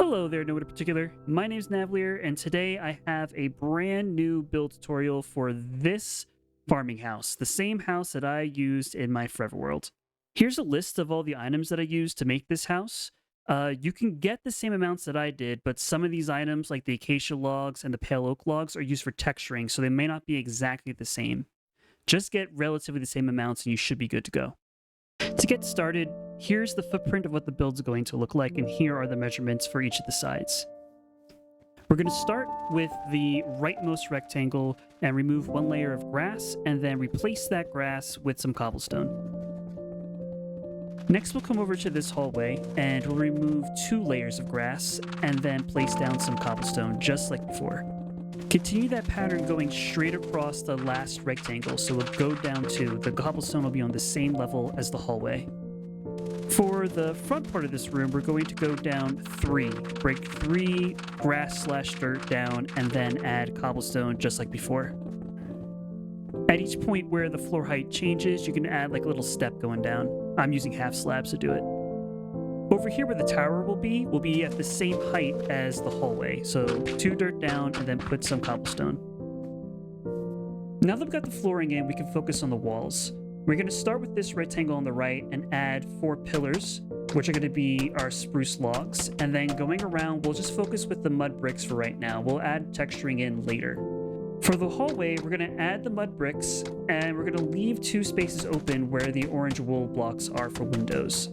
Hello there, no one in particular. My name's Navliir, and today I have a brand new build tutorial for this farming house, the same house that I used in my Forever World. Here's a list of all the items that I used to make this house. You can get the same amounts that I did, but some of these items, like the acacia logs and the pale oak logs, are used for texturing, so they may not be exactly the same. Just get relatively the same amounts and you should be good to go. To get started, here's the footprint of what the build's going to look like, and here are the measurements for each of the sides. We're going to start with the rightmost rectangle and remove one layer of grass, and then replace that grass with some cobblestone. Next, we'll come over to this hallway, and we'll remove 2 layers of grass, and then place down some cobblestone, just like before. Continue that pattern going straight across the last rectangle, so we'll go down 2. The cobblestone will be on the same level as the hallway. For the front part of this room, we're going to go down 3. Break 3 grass/dirt down, and then add cobblestone just like before. At each point where the floor height changes, you can add like a little step going down. I'm using half slabs to do it. Over here where the tower will be at the same height as the hallway. So 2 dirt down and then put some cobblestone. Now that we've got the flooring in, we can focus on the walls. We're going to start with this rectangle on the right and add 4 pillars, which are going to be our spruce logs. And then going around, we'll just focus with the mud bricks for right now. We'll add texturing in later. For the hallway, we're going to add the mud bricks, and we're going to leave 2 spaces open where the orange wool blocks are for windows.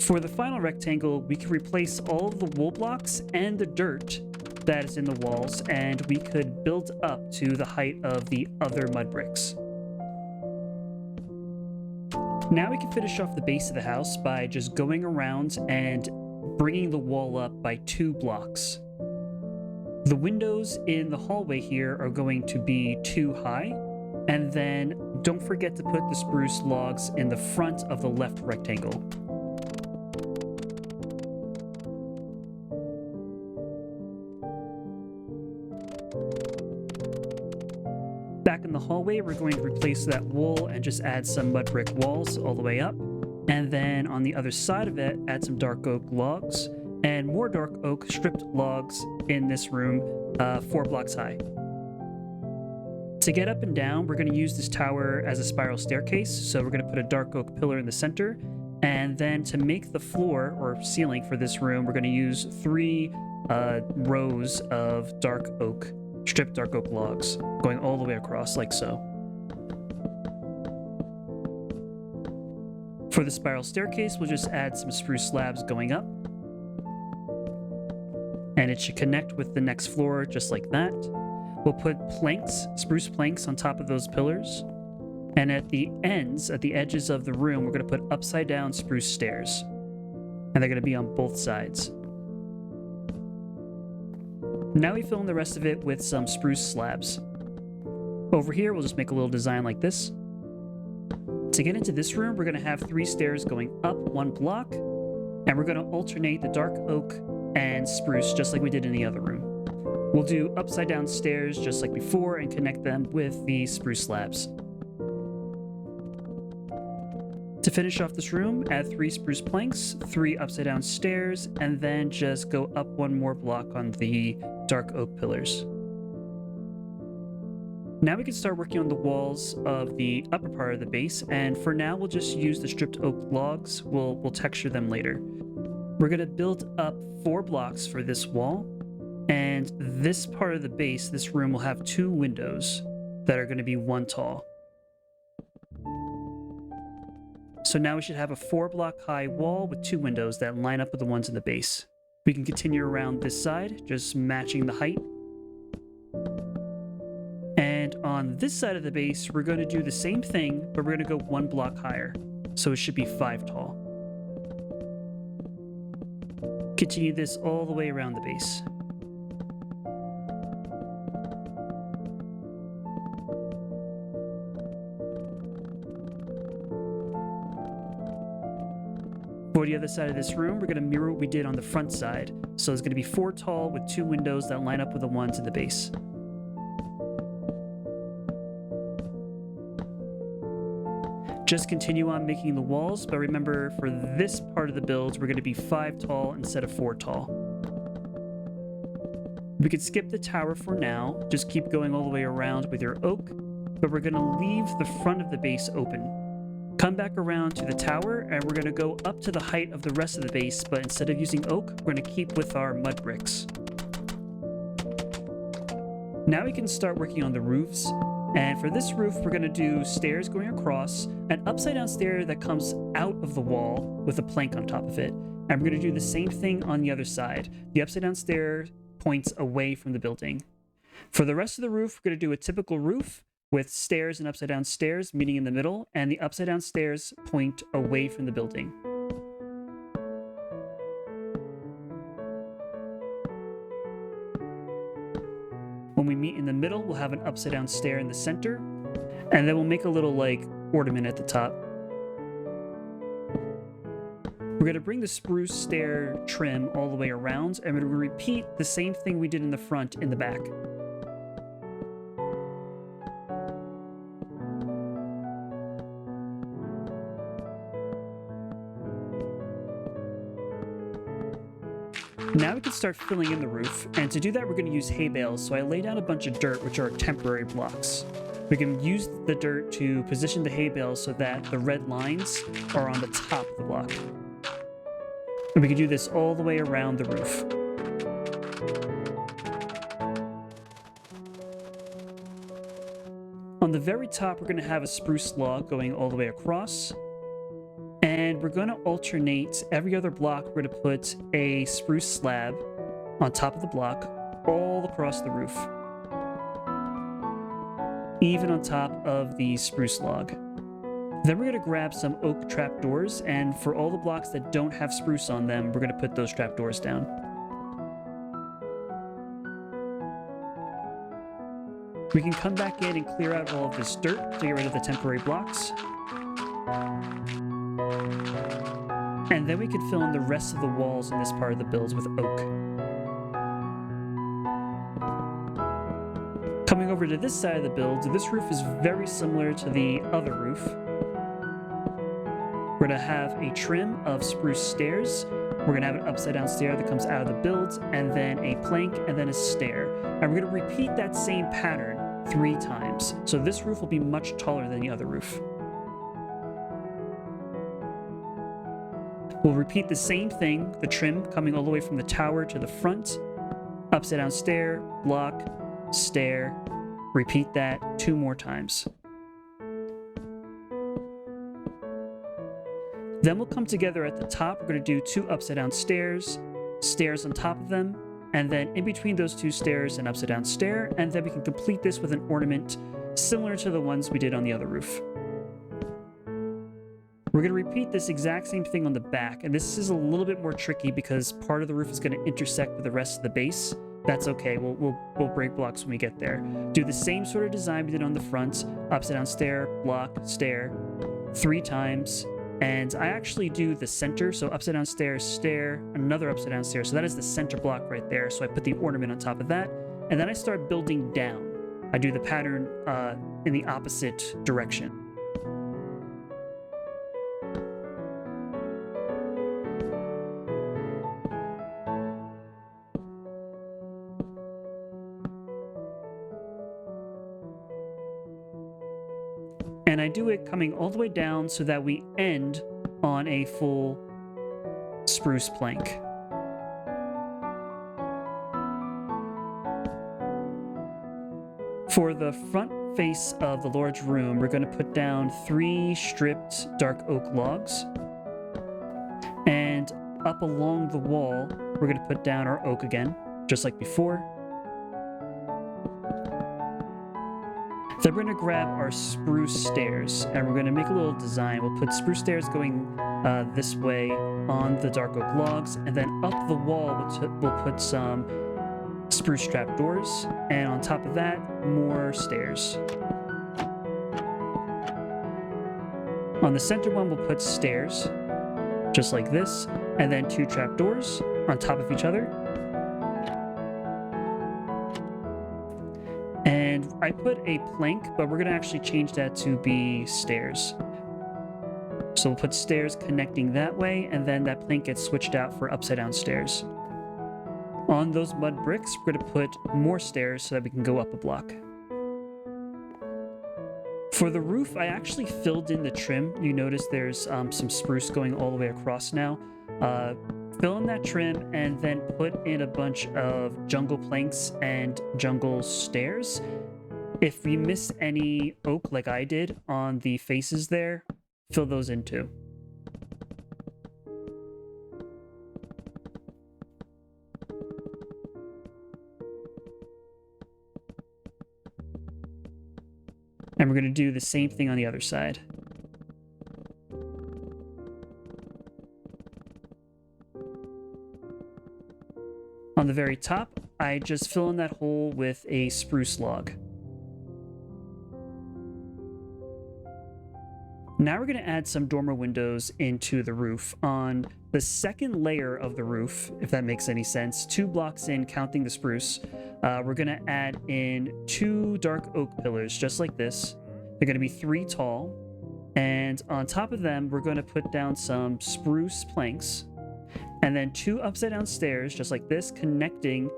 For the final rectangle, we can replace all of the wool blocks and the dirt that is in the walls, and we could build up to the height of the other mud bricks. Now we can finish off the base of the house by just going around and bringing the wall up by 2 blocks. The windows in the hallway here are going to be 2 high, and then don't forget to put the spruce logs in the front of the left rectangle. Back in the hallway, we're going to replace that wool and just add some mud brick walls all the way up. And then on the other side of it, add some dark oak logs and more dark oak stripped logs in this room, 4 blocks high. To get up and down, we're going to use this tower as a spiral staircase. So we're going to put a dark oak pillar in the center. And then to make the floor or ceiling for this room, we're going to use 3 rows of stripped dark oak logs, going all the way across like so. For the spiral staircase, we'll just add some spruce slabs going up. And it should connect with the next floor just like that. We'll put planks, spruce planks on top of those pillars. And at the edges of the room, we're going to put upside down spruce stairs. And they're going to be on both sides. Now we fill in the rest of it with some spruce slabs. Over here, we'll just make a little design like this. To get into this room, we're going to have 3 stairs going up 1 block, and we're going to alternate the dark oak and spruce just like we did in the other room. We'll do upside down stairs just like before and connect them with the spruce slabs. To finish off this room, add 3 spruce planks, 3 upside down stairs, and then just go up 1 more block on the dark oak pillars. Now we can start working on the walls of the upper part of the base, and for now we'll just use the stripped oak logs. We'll texture them later. We're going to build up 4 blocks for this wall, and this part of the base, this room, will have 2 windows that are going to be 1 tall. So now we should have a 4-block high wall with 2 windows that line up with the ones in the base. We can continue around this side, just matching the height. And on this side of the base, we're going to do the same thing, but we're going to go 1 block higher. So it should be 5 tall. Continue this all the way around the base. For the other side of this room, we're going to mirror what we did on the front side. So it's going to be 4 tall with 2 windows that line up with the ones in the base. Just continue on making the walls, but remember for this part of the build, we're going to be 5 tall instead of 4 tall. We could skip the tower for now, just keep going all the way around with your oak, but we're going to leave the front of the base open. Come back around to the tower, and we're going to go up to the height of the rest of the base, but instead of using oak, we're going to keep with our mud bricks. Now we can start working on the roofs, and for this roof, we're going to do stairs going across, an upside-down stair that comes out of the wall with a plank on top of it, and we're going to do the same thing on the other side. The upside-down stair points away from the building. For the rest of the roof, we're going to do a typical roof with stairs and upside-down stairs meeting in the middle, and the upside-down stairs point away from the building. When we meet in the middle, we'll have an upside-down stair in the center, and then we'll make a little, like, ornament at the top. We're going to bring the spruce stair trim all the way around, and we're going to repeat the same thing we did in the front in the back. Now we can start filling in the roof, and to do that we're going to use hay bales, so I lay down a bunch of dirt, which are temporary blocks. We can use the dirt to position the hay bales so that the red lines are on the top of the block. And we can do this all the way around the roof. On the very top, we're going to have a spruce log going all the way across. And we're going to alternate every other block. We're going to put a spruce slab on top of the block all across the roof, even on top of the spruce log. Then we're going to grab some oak trapdoors, and for all the blocks that don't have spruce on them, we're going to put those trapdoors down. We can come back in and clear out all of this dirt to get rid of the temporary blocks. And then we can fill in the rest of the walls in this part of the build with oak. Coming over to this side of the build, this roof is very similar to the other roof. We're going to have a trim of spruce stairs. We're going to have an upside-down stair that comes out of the build, and then a plank, and then a stair. And we're going to repeat that same pattern 3 times. So this roof will be much taller than the other roof. We'll repeat the same thing, the trim coming all the way from the tower to the front, upside-down stair, block, stair. Repeat that 2 more times. Then we'll come together at the top. We're going to do 2 upside-down stairs, stairs on top of them, and then in between those 2 stairs, an upside-down stair, and then we can complete this with an ornament similar to the ones we did on the other roof. We're going to repeat this exact same thing on the back, and this is a little bit more tricky because part of the roof is going to intersect with the rest of the base. That's okay, we'll break blocks when we get there. Do the same sort of design we did on the front, upside down stair, block, stair, 3 times. And I actually do the center, so upside down stair, stair, another upside down stair. So that is the center block right there. So I put the ornament on top of that, and then I start building down. I do the pattern in the opposite direction. And I do it coming all the way down so that we end on a full spruce plank. For the front face of the large room, we're going to put down 3 stripped dark oak logs. And up along the wall, we're going to put down our oak again, just like before. Then we're going to grab our spruce stairs, and we're going to make a little design. We'll put spruce stairs going this way on the dark oak logs, and then up the wall we'll put some spruce trapdoors, and on top of that, more stairs. On the center one, we'll put stairs, just like this, and then 2 trapdoors on top of each other. And I put a plank, but we're going to actually change that to be stairs. So we'll put stairs connecting that way, and then that plank gets switched out for upside down stairs. On those mud bricks, we're going to put more stairs so that we can go up a block. For the roof, I actually filled in the trim. You notice there's some spruce going all the way across now. Fill in that trim and then put in a bunch of jungle planks and jungle stairs. If we miss any oak like I did on the faces there, fill those in too. And we're going to do the same thing on the other side. On the very top, I just fill in that hole with a spruce log. Now we're going to add some dormer windows into the roof. On the second layer of the roof, if that makes any sense, 2 blocks in, counting the spruce, we're going to add in 2 dark oak pillars, just like this. They're going to be 3 tall. And on top of them, we're going to put down some spruce planks. And then 2 upside down stairs, just like this, connected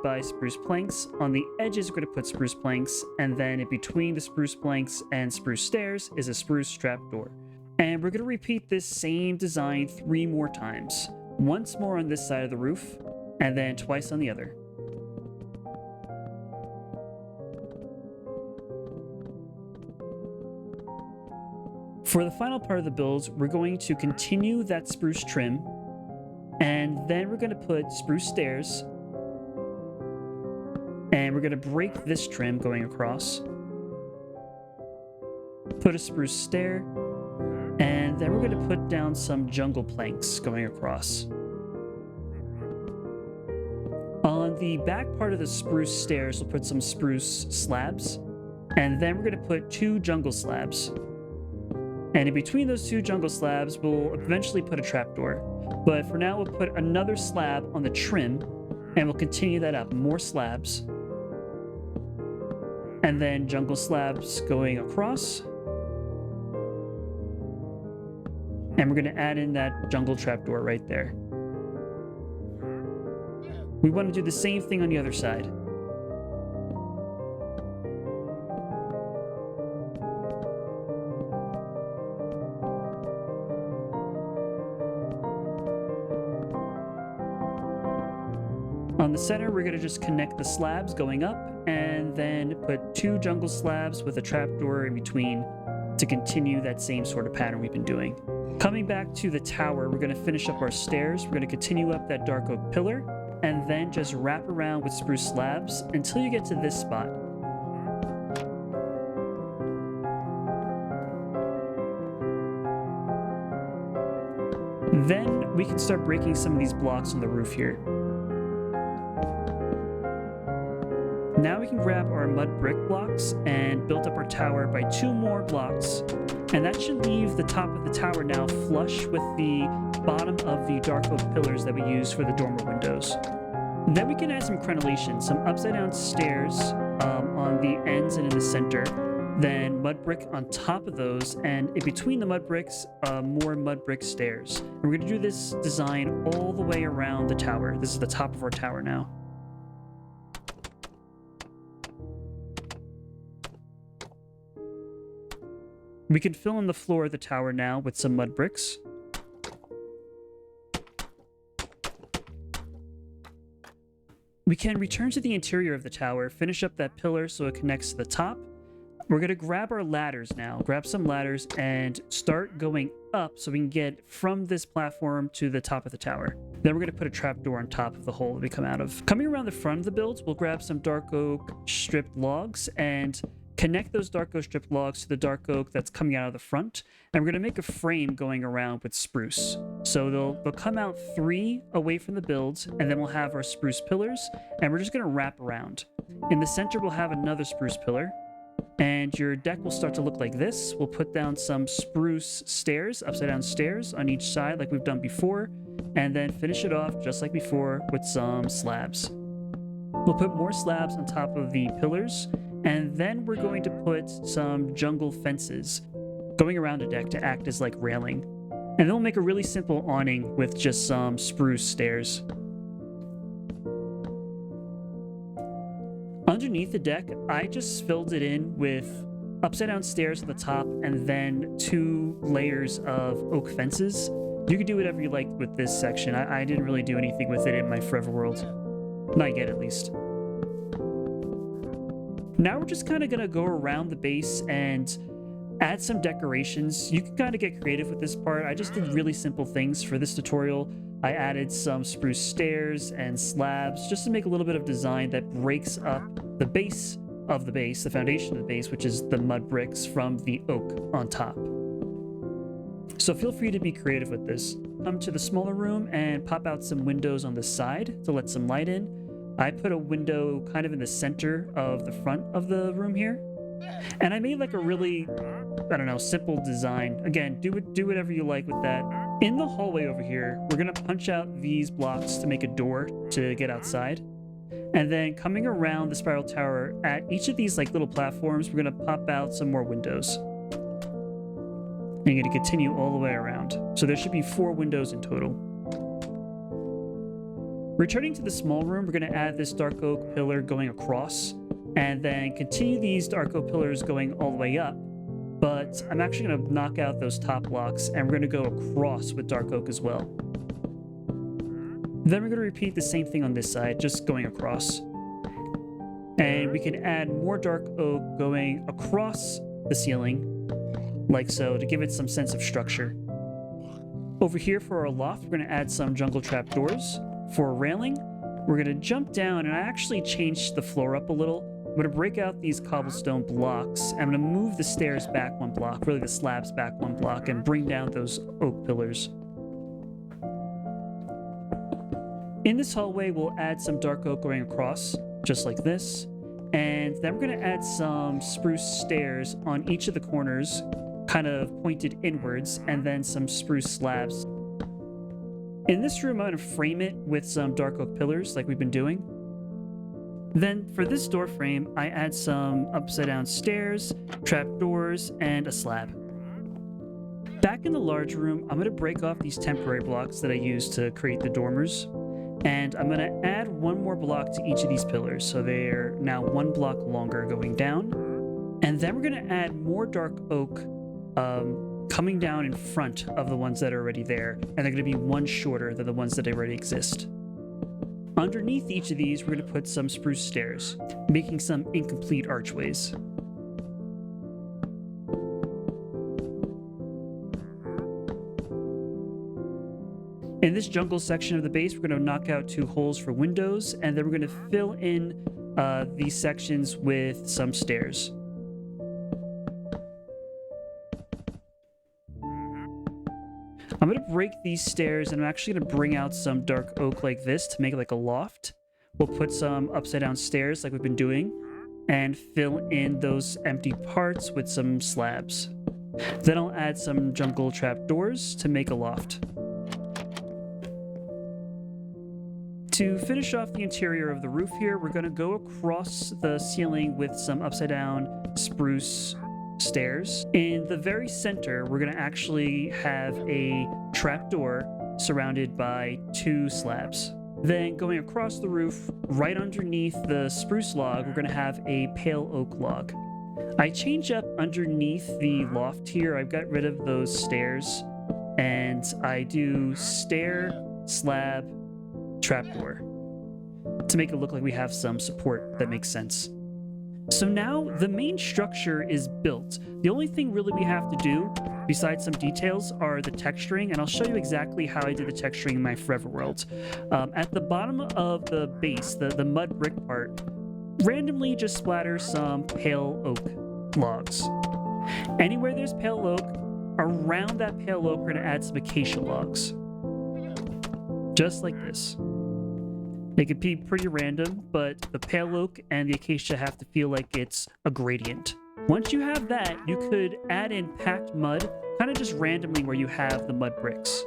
by spruce planks. On the edges, we're going to put spruce planks, and then in between the spruce planks and spruce stairs is a spruce trapdoor. And we're going to repeat this same design 3 more times. Once more on this side of the roof, and then twice on the other. For the final part of the build, we're going to continue that spruce trim, and then we're going to put spruce stairs, and we're going to break this trim going across, put a spruce stair, and then we're going to put down some jungle planks going across. On the back part of the spruce stairs, we'll put some spruce slabs, and then we're going to put 2 jungle slabs. And in between those 2 jungle slabs, we'll eventually put a trapdoor. But for now, we'll put another slab on the trim, and we'll continue that up. More slabs. And then jungle slabs going across. And we're going to add in that jungle trapdoor right there. We want to do the same thing on the other side. On the center, we're going to just connect the slabs going up, and then put 2 jungle slabs with a trapdoor in between to continue that same sort of pattern we've been doing. Coming back to the tower, we're going to finish up our stairs. We're going to continue up that dark oak pillar, and then just wrap around with spruce slabs until you get to this spot. Then we can start breaking some of these blocks on the roof here. Now we can grab our mud brick blocks and build up our tower by 2 more blocks, and that should leave the top of the tower now flush with the bottom of the dark oak pillars that we use for the dormer windows. Then we can add some crenellation, some upside down stairs on the ends and in the center, then mud brick on top of those, and in between the mud bricks, more mud brick stairs. And we're going to do this design all the way around the tower. This is the top of our tower now. We can fill in the floor of the tower now with some mud bricks. We can return to the interior of the tower, finish up that pillar so it connects to the top. We're going to grab our ladders now, grab some ladders, and start going up so we can get from this platform to the top of the tower. Then we're going to put a trapdoor on top of the hole that we come out of. Coming around the front of the build, we'll grab some dark oak stripped logs and connect those dark oak stripped logs to the dark oak that's coming out of the front, and we're going to make a frame going around with spruce. So they'll come out 3 away from the build, and then we'll have our spruce pillars, and we're just going to wrap around. In the center, we'll have another spruce pillar, and your deck will start to look like this. We'll put down some spruce stairs, upside down stairs on each side like we've done before, and then finish it off just like before with some slabs. We'll put more slabs on top of the pillars, and then we're going to put some jungle fences going around the deck to act as like railing. And then we'll make a really simple awning with just some spruce stairs. underneath the deck, I just filled it in with upside down stairs at the top and then 2 layers of oak fences. You could do whatever you like with this section. I didn't really do anything with it in my Forever World. Not yet, at least. Now we're just kind of going to go around the base and add some decorations. You can kind of get creative with this part. I just did really simple things for this tutorial. I added some spruce stairs and slabs just to make a little bit of design that breaks up the base of the base, the foundation of the base, which is the mud bricks from the oak on top. So feel free to be creative with this. Come to the smaller room and pop out some windows on the side to let some light in. I put a window kind of in the center of the front of the room here. And I made like a really, I don't know, simple design. Again, do whatever you like with that. In the hallway over here, we're going to punch out these blocks to make a door to get outside. And then coming around the spiral tower, at each of these like little platforms, we're going to pop out some more windows. And you're going to continue all the way around. So there should be 4 windows in total. Returning to the small room, we're going to add this dark oak pillar going across, and then continue these dark oak pillars going all the way up. But I'm actually going to knock out those top blocks, and we're going to go across with dark oak as well. Then we're going to repeat the same thing on this side, just going across. And we can add more dark oak going across the ceiling, like so, to give it some sense of structure. Over here for our loft, we're going to add some jungle trapdoors. For a railing, we're going to jump down, and I actually changed the floor up a little. I'm going to break out these cobblestone blocks. I'm going to move the stairs back 1 block, really the slabs back 1 block, and bring down those oak pillars. In this hallway, we'll add some dark oak going across, just like this. And then we're going to add some spruce stairs on each of the corners, kind of pointed inwards, and then some spruce slabs. In this room, I'm going to frame it with some dark oak pillars like we've been doing. Then for this door frame, I add some upside down stairs, trapdoors, and a slab. Back in the large room, I'm going to break off these temporary blocks that I used to create the dormers. And I'm going to add 1 more block to each of these pillars, so they're now 1 block longer going down. And then we're going to add more dark oak coming down in front of the ones that are already there, and they're going to be 1 shorter than the ones that already exist. Underneath each of these, we're going to put some spruce stairs, making some incomplete archways. In this jungle section of the base, we're going to knock out 2 holes for windows, and then we're going to fill in these sections with some stairs. I'm going to break these stairs, and I'm actually going to bring out some dark oak like this to make it like a loft. We'll put some upside down stairs like we've been doing, and fill in those empty parts with some slabs. Then I'll add some jungle trapdoors to make a loft. To finish off the interior of the roof here, we're going to go across the ceiling with some upside down spruce stairs. In the very center, we're going to actually have a trapdoor surrounded by 2 slabs. Then going across the roof, right underneath the spruce log, we're going to have a pale oak log. I change up underneath the loft here. I've got rid of those stairs, and I do stair, slab, trapdoor to make it look like we have some support that makes sense. So now the main structure is built. The only thing really we have to do, besides some details, are the texturing, and I'll show you exactly how I did the texturing in my Forever World. At the bottom of the base, the mud brick part, randomly just splatter some pale oak logs. Anywhere there's pale oak, around that pale oak, we're going to add some acacia logs. Just like this. They could be pretty random, but the pale oak and the acacia have to feel like it's a gradient. Once you have that, you could add in packed mud, kind of just randomly where you have the mud bricks.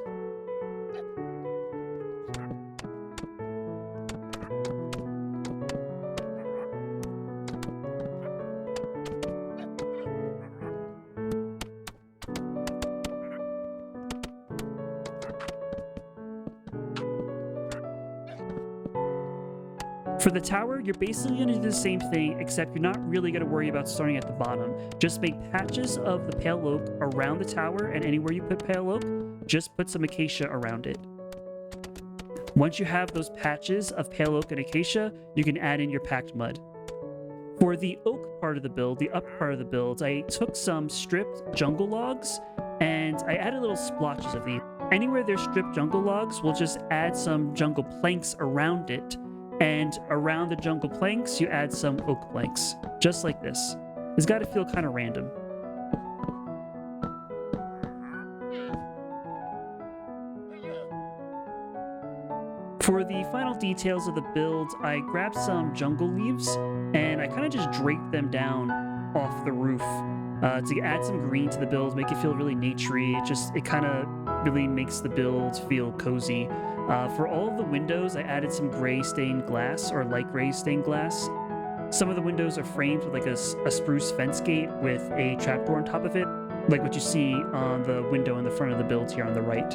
For the tower, you're basically going to do the same thing, except you're not really going to worry about starting at the bottom. Just make patches of the pale oak around the tower, and anywhere you put pale oak, just put some acacia around it. Once you have those patches of pale oak and acacia, you can add in your packed mud. For the oak part of the build, the upper part of the build, I took some stripped jungle logs, and I added little splotches of these. Anywhere there's stripped jungle logs, we'll just add some jungle planks around it. And around the jungle planks, you add some oak planks, just like this. It's got to feel kind of random. For the final details of the build, I grabbed some jungle leaves, and I kind of just draped them down off the roof to add some green to the build, make it feel really naturey. It kind of really makes the build feel cozy. For all of the windows, I added some gray stained glass or light gray stained glass. Some of the windows are framed with like a spruce fence gate with a trapdoor on top of it, like what you see on the window in the front of the build here on the right.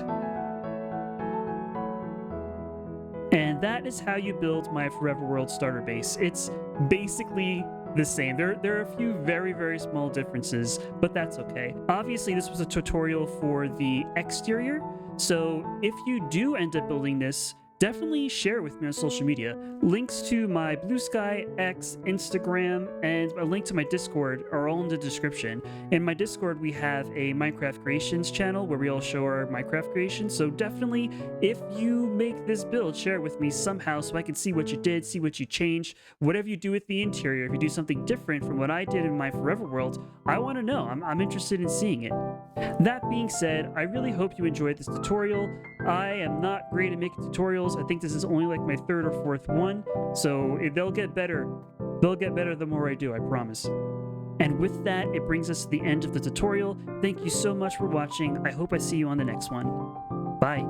And that is how you build my Forever World starter base. It's basically the same. There are a few very, very small differences, but that's okay. Obviously, this was a tutorial for the exterior, so if you do end up building this, definitely share it with me on social media. Links to my Blue Sky, X, Instagram, and a link to my Discord are all in the description. In my Discord, we have a Minecraft Creations channel where we all show our Minecraft creations, so definitely, if you make this build, share it with me somehow so I can see what you did, see what you changed, whatever you do with the interior. If you do something different from what I did in my Forever World, I want to know. I'm interested in seeing it. That being said, I really hope you enjoyed this tutorial. I am not great at making tutorials. I think this is only like my third or fourth one, so they'll get better. They'll get better the more I do, I promise. And with that, it brings us to the end of the tutorial. Thank you so much for watching. I hope I see you on the next one. Bye.